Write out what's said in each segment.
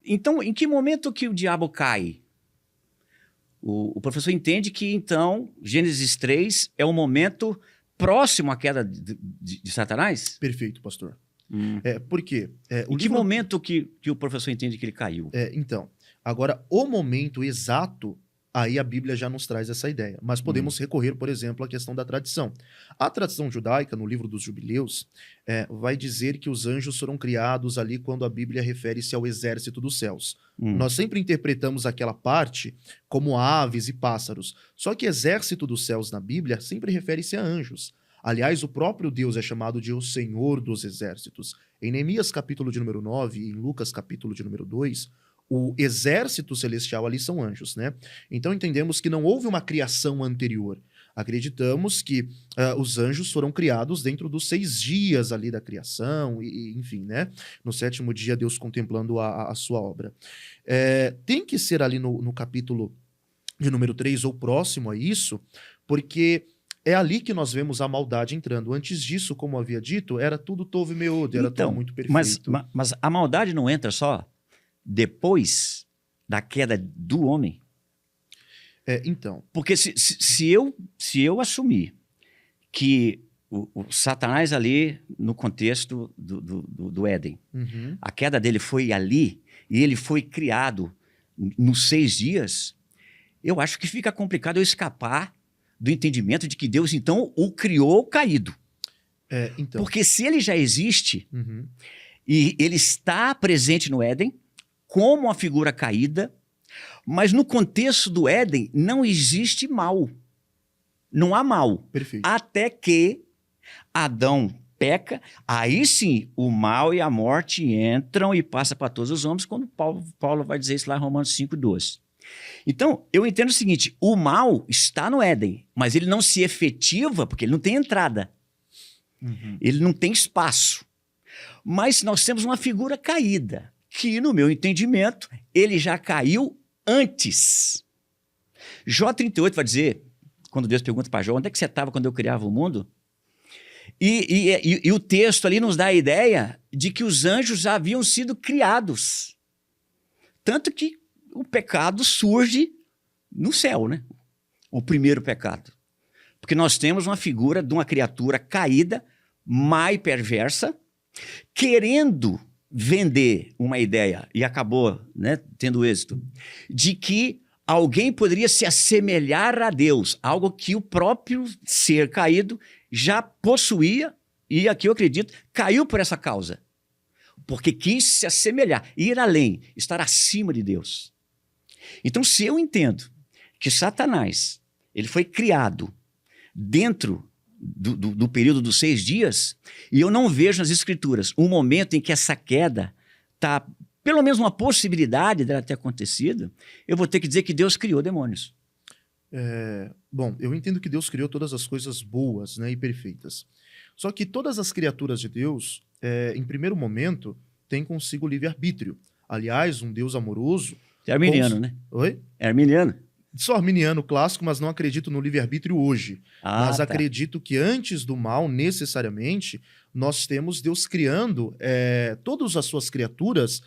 Então, em que momento que o diabo cai? O professor entende que, então, Gênesis 3 é o momento próximo à queda de Satanás? Perfeito, pastor. Por quê? Em que momento que o professor entende que ele caiu? Então, agora, o momento exato, aí a Bíblia já nos traz essa ideia. Mas podemos recorrer, por exemplo, à questão da tradição. A tradição judaica, no livro dos Jubileus, vai dizer que os anjos foram criados ali quando a Bíblia refere-se ao exército dos céus. Nós sempre interpretamos aquela parte como aves e pássaros. Só que exército dos céus na Bíblia sempre refere-se a anjos. Aliás, o próprio Deus é chamado de o Senhor dos Exércitos. Em Neemias, capítulo de número 9, e em Lucas, capítulo de número 2, o exército celestial ali são anjos, né? Então entendemos que não houve uma criação anterior. Acreditamos que os anjos foram criados dentro dos 6 dias ali da criação, enfim, né? No 7º dia, Deus contemplando a sua obra. Tem que ser ali no capítulo de número 3 ou próximo a isso, porque é ali que nós vemos a maldade entrando. Antes disso, como havia dito, era tudo tov meod, era tudo muito perfeito. Mas a maldade não entra só depois da queda do homem? Então. Porque se eu assumir que o Satanás ali, no contexto do Éden, a queda dele foi ali, e ele foi criado nos 6 dias, eu acho que fica complicado eu escapar do entendimento de que Deus, então, o criou caído. Então. Porque se ele já existe, e ele está presente no Éden, como uma figura caída, mas no contexto do Éden não existe mal. Não há mal. Perfeito. Até que Adão peca, aí sim o mal e a morte entram e passa para todos os homens, quando Paulo vai dizer isso lá em Romanos 5:12. Então, eu entendo o seguinte, o mal está no Éden, mas ele não se efetiva porque ele não tem entrada. Ele não tem espaço. Mas nós temos uma figura caída, que, no meu entendimento, ele já caiu antes. Jó 38 vai dizer, quando Deus pergunta para Jó, onde é que você estava quando eu criava o mundo? E o texto ali nos dá a ideia de que os anjos já haviam sido criados. Tanto que o pecado surge no céu, né? O primeiro pecado. Porque nós temos uma figura de uma criatura caída, má e perversa, querendo vender uma ideia, e acabou, né, tendo êxito, de que alguém poderia se assemelhar a Deus, algo que o próprio ser caído já possuía, e aqui eu acredito, caiu por essa causa. Porque quis se assemelhar, ir além, estar acima de Deus. Então, se eu entendo que Satanás ele foi criado dentro do período dos 6 dias, e eu não vejo nas Escrituras um momento em que essa queda está, pelo menos uma possibilidade dela ter acontecido, eu vou ter que dizer que Deus criou demônios. Bom, eu entendo que Deus criou todas as coisas boas, né, e perfeitas. Só que todas as criaturas de Deus, em primeiro momento, têm consigo livre-arbítrio. Aliás, um Deus amoroso... É arminiano, né? Oi? É arminiano. Sou arminiano clássico, mas não acredito no livre-arbítrio hoje. Mas tá. acredito que antes do mal, necessariamente, nós temos Deus criando todas as suas criaturas,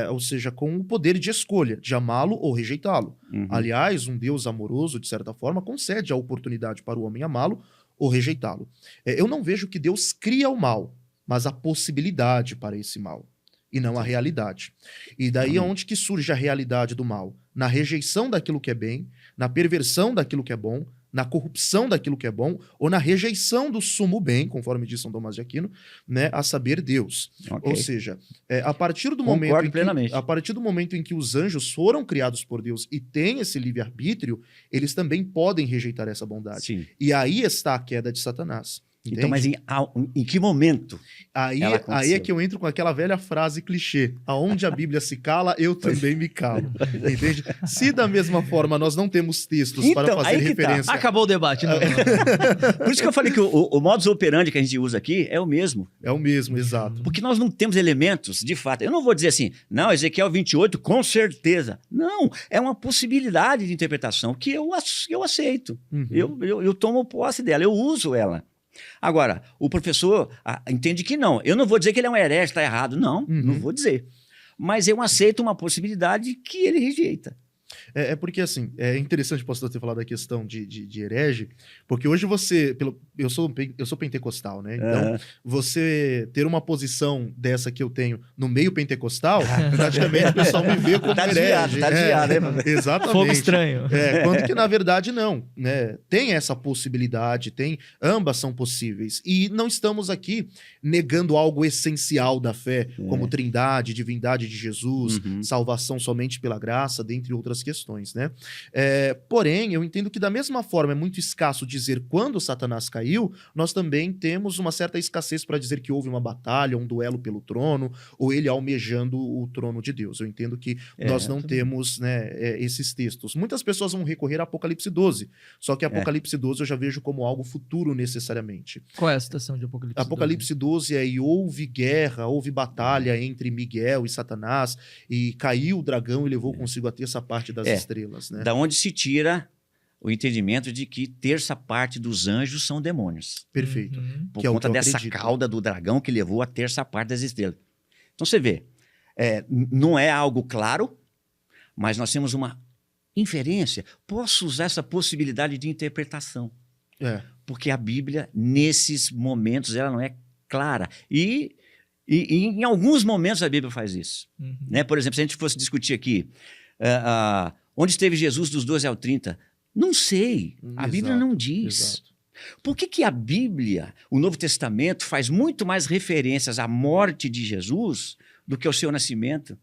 ou seja, com o poder de escolha, de amá-lo ou rejeitá-lo. Aliás, um Deus amoroso, de certa forma, concede a oportunidade para o homem amá-lo ou rejeitá-lo. Eu não vejo que Deus cria o mal, mas a possibilidade para esse mal, e não a realidade. E daí é onde que surge a realidade do mal? Na rejeição daquilo que é bem, na perversão daquilo que é bom, na corrupção daquilo que é bom, ou na rejeição do sumo bem, conforme diz São Tomás de Aquino, né, a saber, Deus. Okay. Ou seja, a partir do momento em que os anjos foram criados por Deus e têm esse livre-arbítrio, eles também podem rejeitar essa bondade. Sim. E aí está a queda de Satanás. Entende? Então, mas em que momento? Aí é que eu entro com aquela velha frase clichê: aonde a Bíblia se cala, eu também me calo. Entende? Se da mesma forma nós não temos textos para fazer referência... Acabou o debate. Não. Por isso que eu falei que o modus operandi que a gente usa aqui é o mesmo. É o mesmo, exato. Porque nós não temos elementos, de fato. Eu não vou dizer assim, não, Ezequiel 28, com certeza. Não, é uma possibilidade de interpretação que eu aceito. Eu tomo posse dela, eu uso ela. Agora, o professor entende que não. Eu não vou dizer que ele é um herege, está errado. Não, não vou dizer. mas eu aceito uma possibilidade que ele rejeita. É porque, assim, é interessante o pastor ter falado da questão de herege, porque hoje você... eu sou pentecostal, né? Então, você ter uma posição dessa que eu tenho no meio pentecostal, praticamente o pessoal me vê como herege. Tá desviado, né? Exatamente. Fogo estranho. Quando que, na verdade, não. Né? Tem essa possibilidade, ambas são possíveis. E não estamos aqui negando algo essencial da fé, como trindade, divindade de Jesus, salvação somente pela graça, dentre outras questões, né? Porém, eu entendo que da mesma forma é muito escasso dizer quando Satanás caiu, nós também temos uma certa escassez para dizer que houve uma batalha, um duelo pelo trono, ou ele almejando o trono de Deus. Eu entendo que nós não temos, né, esses textos. Muitas pessoas vão recorrer a Apocalipse 12, só que Apocalipse 12 eu já vejo como algo futuro necessariamente. Qual é a citação de Apocalipse 12? Apocalipse 12 e houve guerra, houve batalha entre Miguel e Satanás, e caiu o dragão e levou consigo a terça parte das estrelas, né? Da onde se tira o entendimento de que terça parte dos anjos são demônios. Perfeito. Por Que é o conta que eu dessa acredito. cauda do dragão que levou a terça parte das estrelas. Então você vê, não é algo claro, mas nós temos uma inferência. Posso usar essa possibilidade de interpretação. Porque a Bíblia, nesses momentos, ela não é clara. E em alguns momentos a Bíblia faz isso. Né? Por exemplo, se a gente fosse discutir aqui, onde esteve Jesus dos 12 ao 30? Não sei. A Bíblia não diz. Exato. Por que a Bíblia, o Novo Testamento, faz muito mais referências à morte de Jesus do que ao seu nascimento?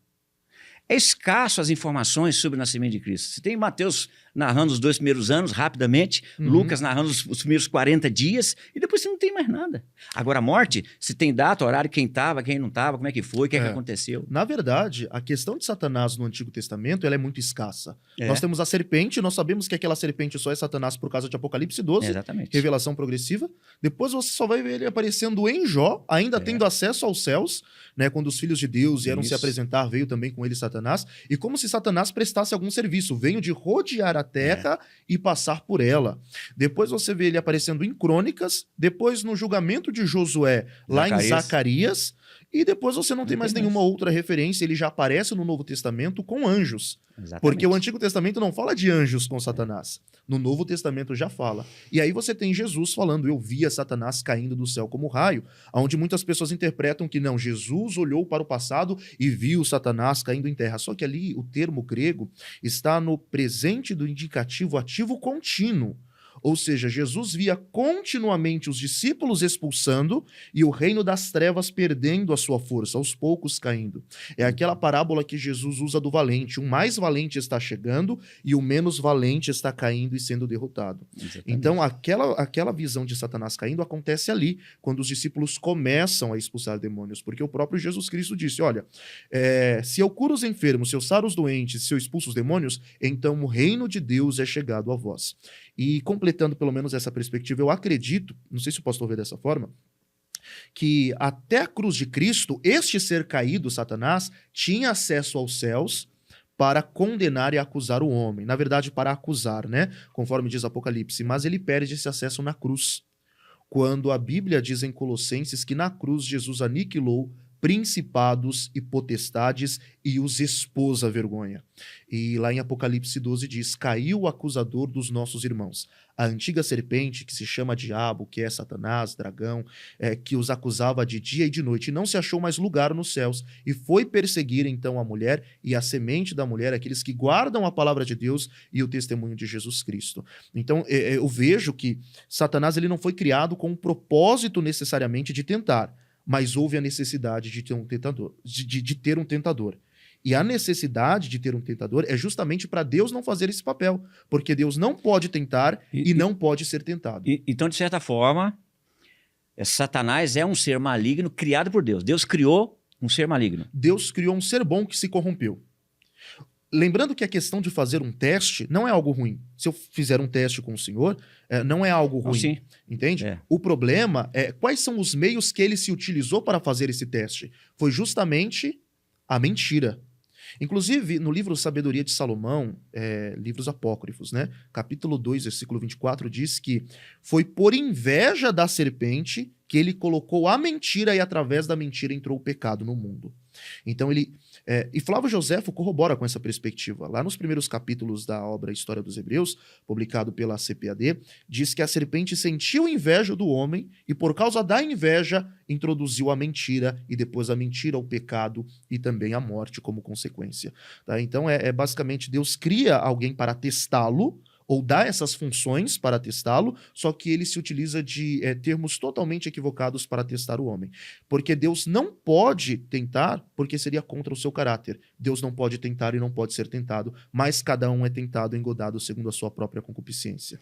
É escasso as informações sobre o nascimento de Cristo. Você tem Mateus narrando os 2 primeiros anos, rapidamente, Lucas narrando os primeiros 40 dias, e depois você não tem mais nada. Agora, a morte, se tem data, horário, quem estava, quem não estava, como é que foi, o que é que aconteceu. Na verdade, a questão de Satanás no Antigo Testamento ela é muito escassa. Nós temos a serpente, nós sabemos que aquela serpente só é Satanás por causa de Apocalipse 12, Exatamente. revelação progressiva. Depois você só vai ver ele aparecendo em Jó, ainda tendo acesso aos céus, né, quando os filhos de Deus vieram se apresentar, veio também com ele Satanás, e como se Satanás prestasse algum serviço, veio de rodear a terra e passar por ela. Depois você vê ele aparecendo em Crônicas, depois no julgamento de Josué, lá em Zacarias, e depois você não tem mais nenhuma outra referência, ele já aparece no Novo Testamento com anjos. Exatamente. Porque o Antigo Testamento não fala de anjos com Satanás. No Novo Testamento já fala. E aí você tem Jesus falando, eu via Satanás caindo do céu como raio, onde muitas pessoas interpretam que não, Jesus olhou para o passado e viu Satanás caindo em terra. Só que ali o termo grego está no presente do indicativo ativo contínuo. Ou seja, Jesus via continuamente os discípulos expulsando e o reino das trevas perdendo a sua força, aos poucos caindo. É aquela parábola que Jesus usa do valente. O mais valente está chegando e o menos valente está caindo e sendo derrotado. Exatamente. Então, aquela visão de Satanás caindo acontece ali, quando os discípulos começam a expulsar demônios. Porque o próprio Jesus Cristo disse, olha, se eu curo os enfermos, se eu saro os doentes, se eu expulso os demônios, então o reino de Deus é chegado a vós. E completando pelo menos essa perspectiva, eu acredito, não sei se o pastor vê dessa forma, que até a cruz de Cristo, este ser caído, Satanás, tinha acesso aos céus para condenar e acusar o homem. Na verdade, para acusar, né? Conforme diz Apocalipse. Mas ele perde esse acesso na cruz. Quando a Bíblia diz em Colossenses que na cruz Jesus aniquilou principados e potestades e os expôs à vergonha. E lá em Apocalipse 12 diz, caiu o acusador dos nossos irmãos. A antiga serpente, que se chama diabo, que é Satanás, dragão, que os acusava de dia e de noite, não se achou mais lugar nos céus, e foi perseguir então a mulher e a semente da mulher, aqueles que guardam a palavra de Deus e o testemunho de Jesus Cristo. Então, eu vejo que Satanás ele não foi criado com o propósito necessariamente de tentar, mas houve a necessidade de ter um tentador, de ter um tentador. E a necessidade de ter um tentador é justamente para Deus não fazer esse papel, porque Deus não pode tentar e não pode ser tentado. Então, de certa forma, Satanás é um ser maligno criado por Deus. Deus criou um ser maligno. Deus criou um ser bom que se corrompeu. Lembrando que a questão de fazer um teste não é algo ruim. Se eu fizer um teste com o senhor, não é algo ruim. Sim. Entende? O problema é quais são os meios que ele se utilizou para fazer esse teste. Foi justamente a mentira. Inclusive, no livro Sabedoria de Salomão, livros apócrifos, né? Capítulo 2, versículo 24, diz que foi por inveja da serpente que ele colocou a mentira e através da mentira entrou o pecado no mundo. Então, ele E Flávio Joséfo corrobora com essa perspectiva. Lá nos primeiros capítulos da obra História dos Hebreus, publicado pela CPAD, diz que a serpente sentiu inveja do homem e, por causa da inveja, introduziu a mentira e depois a mentira, o pecado e também a morte como consequência. Tá? Então, basicamente Deus cria alguém para testá-lo, ou dá essas funções para testá-lo, só que ele se utiliza de termos totalmente equivocados para testar o homem. Porque Deus não pode tentar, porque seria contra o seu caráter. Deus não pode tentar e não pode ser tentado, mas cada um é tentado e engodado segundo a sua própria concupiscência.